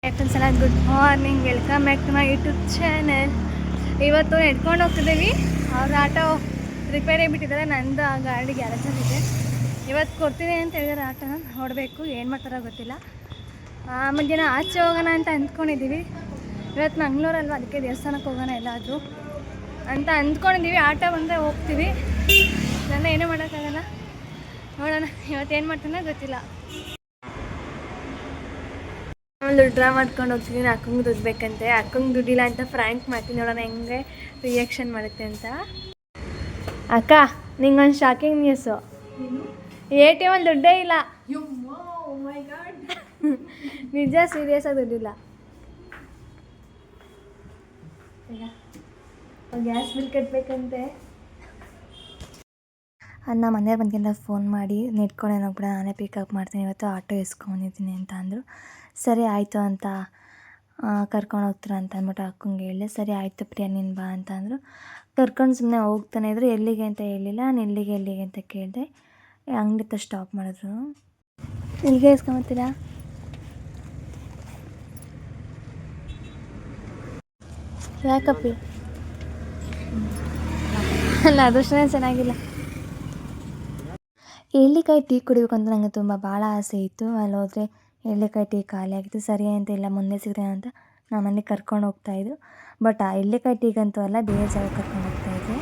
Friends good morning, welcome back to my YouTube channel. ಇವತ್ತು ನೆಡ್ಕೊಂಡು ಹೋಗ್ತಿದ್ದೀವಿ. ಅವ್ರ ಆಟೋ ರಿಪೇರಿ ಬಿಟ್ಟಿದ್ದಾರೆ, ನಂದು ಆ ಗಾಡಿ ಗ್ಯಾರೇಜಲ್ಲಿದೆ. ಇವತ್ತು ಕೊಡ್ತೀನಿ ಅಂತ ಹೇಳಿದ್ರೆ ಆಟೋನ ನೋಡಬೇಕು, ಏನು ಮಾಡ್ತಾರೋ ಗೊತ್ತಿಲ್ಲ. ಮಧ್ಯಾಹ್ನ ಆಚೆ ಹೋಗೋಣ ಅಂತ ಅಂದ್ಕೊಂಡಿದ್ದೀವಿ. ಇವತ್ತು ಮಂಗಳೂರಲ್ವ, ಅದಕ್ಕೆ ದೇವಸ್ಥಾನಕ್ಕೆ ಹೋಗೋಣ ಎಲ್ಲಾದರೂ ಅಂತ ಅಂದ್ಕೊಂಡಿದ್ದೀವಿ. ಆಟೋ ಬಂದರೆ ಹೋಗ್ತೀವಿ, ನನ್ನ ಏನೂ ಮಾಡೋಕ್ಕಾಗಲ್ಲ. ನೋಡೋಣ ಇವತ್ತೇನು ಮಾಡ್ತಾನೋ ಗೊತ್ತಿಲ್ಲ. ಆಮೇಲೆ ಡ್ರಾ ಮಾಡ್ಕೊಂಡು ಹೋಗ್ತಿದ್ದೀನಿ. ಅಕ್ಕಂಗೆ ದುಡ್ಡು ಬೇಕಂತೆ, ಅಕ್ಕಂಗೆ ದುಡ್ಡಿಲ್ಲ ಅಂತ ಫ್ರ್ಯಾಂಕ್ ಮಾಡ್ತೀನಿ. ನೋಡೋಣ ಹೆಂಗೆ ರಿಯಾಕ್ಷನ್ ಮಾಡುತ್ತೆ ಅಂತ. ಅಕ್ಕ, ನಿಂಗೊಂದು ಶಾಕಿಂಗ್ ನ್ಯೂಸು. ATM ದುಡ್ಡೇ ಇಲ್ಲ. ನಿಜ, ಸೀರಿಯಸ್ ಆಗಿ ದುಡ್ಡಿಲ್ಲ. ಗ್ಯಾಸ್ ಬಿಲ್ ಕಟ್ಟಬೇಕಂತೆ. ಅನ್ನ ಮನೆಯವ್ರು ಬಂದ್ಕಿಂತ ಫೋನ್ ಮಾಡಿ ನೆಟ್ಕೊಂಡೇನು ಹೋಗ್ಬಿಡ, ನಾನೇ ಪಿಕಪ್ ಮಾಡ್ತೀನಿ, ಇವತ್ತು ಆಟೋ ಇಸ್ಕೊಂಡಿದ್ದೀನಿ ಅಂತ ಅಂದರು. ಸರಿ ಆಯಿತು ಅಂತ ಕರ್ಕೊಂಡು ಹೋಗ್ತೀರ ಅಂತ ಅಂದ್ಬಿಟ್ಟು ಅಕ್ಕಂಗೆ ಹೇಳಿದೆ. ಸರಿ ಆಯಿತು ಪ್ರಿಯಾ ನೀನು ಬಾ ಅಂತ ಅಂದರು. ಕರ್ಕೊಂಡು ಸುಮ್ಮನೆ ಹೋಗ್ತಾನೆ ಇದ್ರು. ಎಲ್ಲಿಗೆ ಅಂತ ಹೇಳಿಲ್ಲ. ನಾನು ಎಲ್ಲಿಗೆ ಅಂತ ಕೇಳಿದೆ. ಅಂಗಡಿ ಹತ್ರ ಸ್ಟಾಪ್ ಮಾಡಿದ್ರು. ಇಲ್ಲಿಗೆ ಇಸ್ಕೊಂಬತ್ತೀರಾ? ಯಾಕಪ್ಪಿ? ಅಲ್ಲ, ಅದೃಷ್ಟನೇ ಚೆನ್ನಾಗಿಲ್ಲ. ಎಳ್ಳಿಕಾಯಿ ಟೀ ಕುಡಿಬೇಕು ಅಂತ ನನಗೆ ಭಾಳ ಆಸೆ ಇತ್ತು. ಅಲ್ಲಿ ಹೋದರೆ ಎಳ್ಳಿಕಾಯಿ ಟೀ ಖಾಲಿ ಆಗಿತ್ತು. ಸರಿ ಅಂತ ಇಲ್ಲ, ಮುಂದೆ ಸಿಗ್ತೇನೆ ಅಂತ ನಮ್ಮ ಮನೆಗೆ ಕರ್ಕೊಂಡು ಹೋಗ್ತಾಯಿದ್ರು. ಬಟ್ ಆ ಎಳ್ಳಿಕಾಯಿ ಟೀಗಂತೂ ಅಲ್ಲ, ಬೇರೆ ಜಾಗ ಕರ್ಕೊಂಡು ಹೋಗ್ತಾಯಿದ್ರು.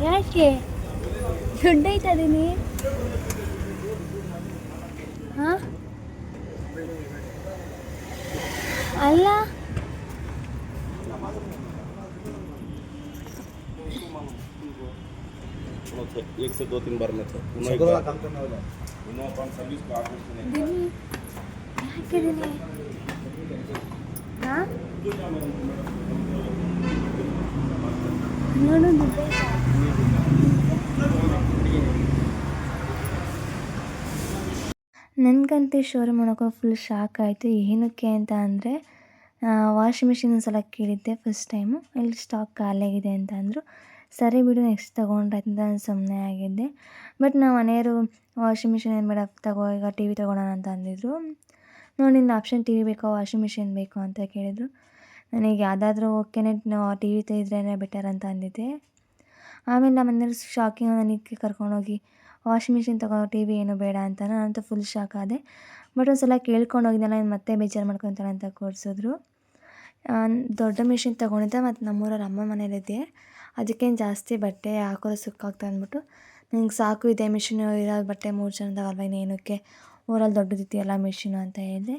ಯಾಕೆ ದುಡ್ಡು ಐತಾ ಇದೀನಿ? ಹಾಂ ಅಲ್ಲ, एक से 2-3 बार में तो सर्विस को ನನಗಂತೂ ಶೋರೂಮ್ ಮಾಡೋಕೆ ಫುಲ್ ಶಾಕ್ ಆಯಿತು. ಏನಕ್ಕೆ ಅಂತ ಅಂದರೆ, ವಾಷಿಂಗ್ ಮಿಷಿನ್ ಒಂದು ಸಲ ಕೇಳಿದ್ದೆ ಫಸ್ಟ್ ಟೈಮು. ಇಲ್ಲಿ ಸ್ಟಾಕ್ ಖಾಲಿಯಾಗಿದೆ ಅಂತ ಅಂದರು. ಸರಿ ಬಿಡು, ನೆಕ್ಸ್ಟ್ ತೊಗೊಂಡ್ರಾಯ್ತು ಅಂತ ನಾನು ಸುಮ್ಮನೆ ಆಗಿದ್ದೆ. ಬಟ್ ನಮ್ಮ ಮನೆಯವರು ವಾಷಿಂಗ್ ಮಿಷಿನ್ ಏನು ಬೇಡ ತಗೋ, ಈಗ ಟಿ ವಿ ತೊಗೊಳೋಣ ಅಂತ ಅಂದಿದ್ರು. ನೋಡಿ, ನಿನ್ನ ಆಪ್ಷನ್ ಟಿ ವಿ ಬೇಕೋ ವಾಷಿಂಗ್ ಮಿಷಿನ್ ಬೇಕೋ ಅಂತ ಕೇಳಿದರು. ನನಗೆ ಯಾವುದಾದ್ರೂ ಓಕೆನೇ, ಟಿ ವಿ ಇದ್ರೇ ಬೆಟರ್ ಅಂತ ಅಂದಿದ್ದೆ. ಆಮೇಲೆ ನಮ್ಮ ಮನೆಯವ್ರು ಶಾಕಿಂಗ್ ನನಗೆ ಕರ್ಕೊಂಡೋಗಿ ವಾಷಿಂಗ್ ಮಿಷಿನ್ ತಗೋ, ಟಿ ವಿ ಏನು ಬೇಡ ಅಂತ. ನಾನಂತೂ ಫುಲ್ ಶಾಕ್ ಆದೆ. ಬಟ್ ಒಂದು ಸಲ ಕೇಳ್ಕೊಂಡು ಹೋಗಿದ್ದೆಲ್ಲ, ಮತ್ತೆ ಬೇಜಾರು ಮಾಡ್ಕೊತಾಳೆ ಅಂತ ಕೊಡಿಸಿದ್ರು. ದೊಡ್ಡ ಮಿಷಿನ್ ತೊಗೊಂಡಿದ್ದೆ. ಮತ್ತು ನಮ್ಮೂರಲ್ಲಿ ಅಮ್ಮ ಮನೇಲಿದ್ದೆ, ಅದಕ್ಕೇನು ಜಾಸ್ತಿ ಬಟ್ಟೆ ಹಾಕೋದು ಸುಕ್ಕಾಗ್ತಾ ಅಂದ್ಬಿಟ್ಟು, ನನಗೆ ಸಾಕು ಇದೆ ಮಿಷಿನು, ಇರೋ ಬಟ್ಟೆ 3 ಜನದವಲ್ವ, ಇನ್ನೇನಕ್ಕೆ ಊರಲ್ಲಿ ದೊಡ್ಡದಿದೆಯಲ್ಲ ಮಿಷಿನು ಅಂತ ಹೇಳಿದೆ.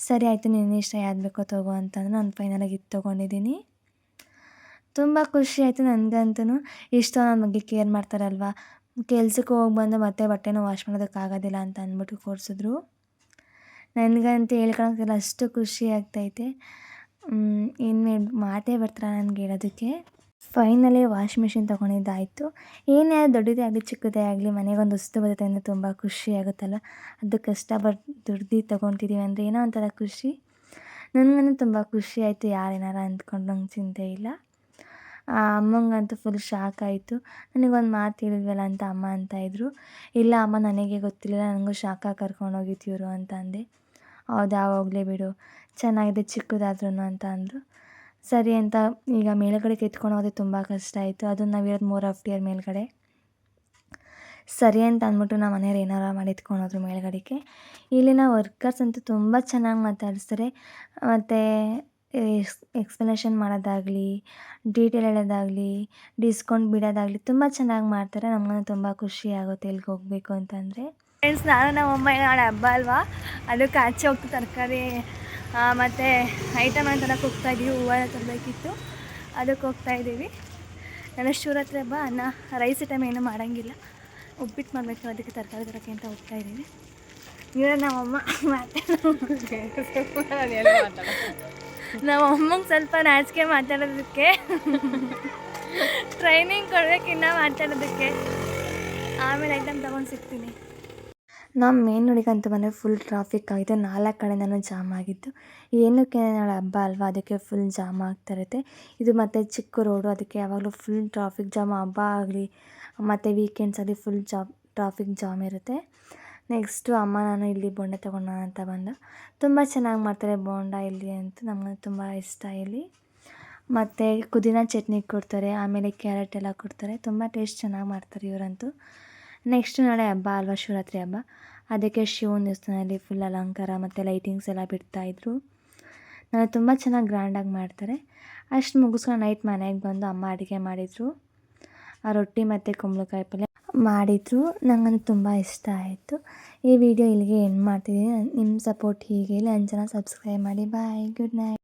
ಸರಿ ಆಯಿತು, ನಿನ್ನ ಇಷ್ಟ ಯಾವ್ದು ಬೇಕೋ ತಗೋ ಅಂತಂದ್ರೆ ನಾನು ಫೈನಲಾಗಿ ಇದು ತೊಗೊಂಡಿದ್ದೀನಿ. ತುಂಬ ಖುಷಿ ಆಯಿತು ನನಗಂತೂ. ಇಷ್ಟು ನನ್ನ ಬಗ್ಗೆ ಕೇರ್ ಮಾಡ್ತಾರಲ್ವ, ಕೆಲ್ಸಕ್ಕೆ ಹೋಗಿ ಬಂದು ಮತ್ತೆ ಬಟ್ಟೆನೂ ವಾಶ್ ಮಾಡೋದಕ್ಕಾಗೋದಿಲ್ಲ ಅಂತ ಅಂದ್ಬಿಟ್ಟು ಕೊಡಿಸಿದ್ರು. ನನಗಂತೂ ಹೇಳ್ಕೊಳಕ್ಕೆಲ್ಲ ಅಷ್ಟು ಖುಷಿ ಆಗ್ತೈತೆ. ಇನ್ನು ಮಾತೇ ಬರ್ತಾರ ನನಗೆ ಹೇಳೋದಕ್ಕೆ. ಫೈನಲಿ ವಾಷಿಂಗ್ ಮಿಷಿನ್ ತೊಗೊಂಡಿದ್ದಾಯಿತು. ಏನೇ ದೊಡ್ಡದೇ ಆಗಲಿ ಚಿಕ್ಕದೇ ಆಗಲಿ, ಮನೆಗೊಂದು ವಸ್ತು ಬರುತ್ತೆ ಅಂದರೆ ತುಂಬ ಖುಷಿ ಆಗುತ್ತಲ್ಲ. ಅದು ಕಷ್ಟಪಟ್ಟು ದುಡ್ದು ತೊಗೊತಿದ್ದೀವಿ ಅಂದರೆ ಏನೋ ಒಂಥರ ಖುಷಿ. ನನಗಂತೂ ತುಂಬ ಖುಷಿ ಆಯಿತು. ಯಾರೇನಾರು ಅಂದ್ಕೊಂಡು ನಂಗೆ ಚಿಂತೆ ಇಲ್ಲ. ಅಮ್ಮಂಗಂತೂ ಫುಲ್ ಶಾಕ್ ಆಯಿತು. ನನಗೊಂದು ಮಾತು ಹೇಳಿದ್ವಲ್ಲ ಅಂತ ಅಮ್ಮ ಅಂತಾಯಿದ್ರು. ಇಲ್ಲ ಅಮ್ಮ, ನನಗೆ ಗೊತ್ತಿಲ್ಲ, ನನಗೂ ಶಾಕಾಗಿ ಕರ್ಕೊಂಡೋಗಿತ್ತು ಇವರು ಅಂತ ಅಂದೆ. ಹೌದಾ, ಹೋಗಲಿ ಬಿಡು, ಚೆನ್ನಾಗಿದೆ ಚಿಕ್ಕದಾದ್ರೂ ಅಂತ ಅಂದರು. ಸರಿ ಅಂತ ಈಗ ಮೇಲುಗಡೆ ಎತ್ಕೊಂಡು ಹೋಗೋದು ತುಂಬ ಕಷ್ಟ ಆಯಿತು. ಅದು ನಾವಿರೋದು 3 ಫ್ಲೋರ್ ಮೇಲ್ಗಡೆ. ಸರಿ ಅಂತ ಅಂದ್ಬಿಟ್ಟು ನಮ್ಮ ಮನೆಯವ್ರು ಏನಾರು ಮಾಡಿ ಎತ್ಕೊಂಡು ಹೋದ್ರು ಮೇಲ್ಗಡೆಗೆ. ಇಲ್ಲಿನ ವರ್ಕರ್ಸ್ ಅಂತೂ ತುಂಬ ಚೆನ್ನಾಗಿ ಮಾತಾಡಿಸ್ತಾರೆ. ಮತ್ತು ಎಕ್ಸ್ಪ್ಲನೇಷನ್ ಮಾಡೋದಾಗಲಿ, ಡೀಟೇಲ್ ಹೇಳೋದಾಗಲಿ, ಡಿಸ್ಕೌಂಟ್ ಬಿಡೋದಾಗಲಿ ತುಂಬ ಚೆನ್ನಾಗಿ ಮಾಡ್ತಾರೆ. ನಮಗೂ ತುಂಬ ಖುಷಿ ಆಗುತ್ತೆ ಇಲ್ಲಿಗೆ ಹೋಗಬೇಕು ಅಂತಂದರೆ. ಫ್ರೆಂಡ್ಸ್, ನಾನು ನಮ್ಮಮ್ಮ ನಾಳೆ ಹಬ್ಬ ಅಲ್ವಾ, ಅದಕ್ಕೆ ಆಚೆ ಹೋಗ್ತು ತರಕಾರಿ ಮತ್ತು ಐಟಮ್ ಅಂತ ಹೋಗ್ತಾಯಿದ್ದೀವಿ. ಹೂವು ತರಬೇಕಿತ್ತು, ಅದಕ್ಕೆ ಹೋಗ್ತಾಯಿದ್ದೀವಿ. ನನ್ನ ಶೂರ ಹತ್ರ ಹಬ್ಬ, ಅನ್ನ ರೈಸ್ ಐಟಮ್ ಏನೂ ಮಾಡೋಂಗಿಲ್ಲ, ಉಪ್ಪಿಟ್ಟು ಮಾಡಬೇಕು, ಅದಕ್ಕೆ ತರಕಾರಿ ತರೋಕ್ಕೆ ಅಂತ ಹೋಗ್ತಾಯಿದ್ದೀವಿ. ಇವರ ನಮ್ಮಮ್ಮ ನಮ್ಮ ಅಮ್ಮಂಗೆ ಸ್ವಲ್ಪ ನಾಚಿಕೆ ಮಾತಾಡೋದಕ್ಕೆ, ಟ್ರೈನಿಂಗ್ ಕೊಡಬೇಕಿನ್ನ ಮಾತಾಡೋದಕ್ಕೆ. ಆಮೇಲೆ ಐಟಮ್ ತೊಗೊಂಡು ಸಿಗ್ತೀನಿ. ನಮ್ಮ ಮೇನ್ ರೋಡಿಗಂತೂ ಬಂದರೆ ಫುಲ್ ಟ್ರಾಫಿಕ್ ಆಗಿತ್ತು. 4 ಕಡೆಯಿಂದನೂ ಜಾಮ್ ಆಗಿತ್ತು. ಏನಕ್ಕೆ, ನಾಳೆ ಹಬ್ಬ ಅಲ್ವಾ, ಅದಕ್ಕೆ ಫುಲ್ ಜಾಮ್ ಆಗ್ತಾಯಿರುತ್ತೆ. ಇದು ಮತ್ತು ಚಿಕ್ಕ ರೋಡು, ಅದಕ್ಕೆ ಯಾವಾಗಲೂ ಫುಲ್ ಟ್ರಾಫಿಕ್ ಜಾಮ್. ಹಬ್ಬ ಆಗಲಿ ಮತ್ತು ವೀಕೆಂಡ್ಸ್ ಆಗಲಿ ಫುಲ್ ಟ್ರಾಫಿಕ್ ಜಾಮ್ ಇರುತ್ತೆ. ನೆಕ್ಸ್ಟು ಅಮ್ಮ ನಾನು ಇಲ್ಲಿ ಬೋಂಡ ತೊಗೊಂಡೋಣ ಅಂತ ಬಂದ. ತುಂಬ ಚೆನ್ನಾಗಿ ಮಾಡ್ತಾರೆ ಬೋಂಡ ಇಲ್ಲಿ ಅಂತೂ ನಮಗೆ ತುಂಬ ಇಷ್ಟ ಇಲ್ಲಿ. ಮತ್ತು ಪುದೀನ ಚಟ್ನಿ ಕೊಡ್ತಾರೆ, ಆಮೇಲೆ ಕ್ಯಾರೆಟ್ ಎಲ್ಲ ಕೊಡ್ತಾರೆ. ತುಂಬ ಟೇಸ್ಟ್ ಚೆನ್ನಾಗಿ ಮಾಡ್ತಾರೆ ಇವರಂತೂ. ನೆಕ್ಸ್ಟ್ ನಾಳೆ ಹಬ್ಬ ಅಲ್ವಾ, ಶಿವರಾತ್ರಿ ಹಬ್ಬ. ಅದಕ್ಕೆ ಶಿವನ ದೇವಸ್ಥಾನದಲ್ಲಿ ಫುಲ್ ಅಲಂಕಾರ ಮತ್ತು ಲೈಟಿಂಗ್ಸ್ ಎಲ್ಲ ಬಿಡ್ತಾಯಿದ್ರು. ನಾನು ತುಂಬ ಚೆನ್ನಾಗಿ ಗ್ರ್ಯಾಂಡಾಗಿ ಮಾಡ್ತಾರೆ. ಅಷ್ಟು ಮುಗಿಸ್ಕೊಂಡು ನೈಟ್ ಮನೆಗೆ ಬಂದು ಅಮ್ಮ ಅಡುಗೆ ಮಾಡಿದರು. ರೊಟ್ಟಿ ಮತ್ತು ಕುಂಬಳಕಾಯಿ ಪಲ್ಯ ಮಾಡಿದರು. ನನಗಂತೂ ತುಂಬ ಇಷ್ಟ ಆಯಿತು. ಈ ವಿಡಿಯೋ ಇಲ್ಲಿಗೆ ಎಂಡ್ ಮಾಡ್ತಿದ್ದೀನಿ. ನಿಮ್ಮ ಸಪೋರ್ಟ್ ಹೀಗೆ ನನ್ನ ಚಾನಲ್ ಸಬ್ಸ್ಕ್ರೈಬ್ ಮಾಡಿ. ಬಾಯ್, ಗುಡ್ ನೈಟ್.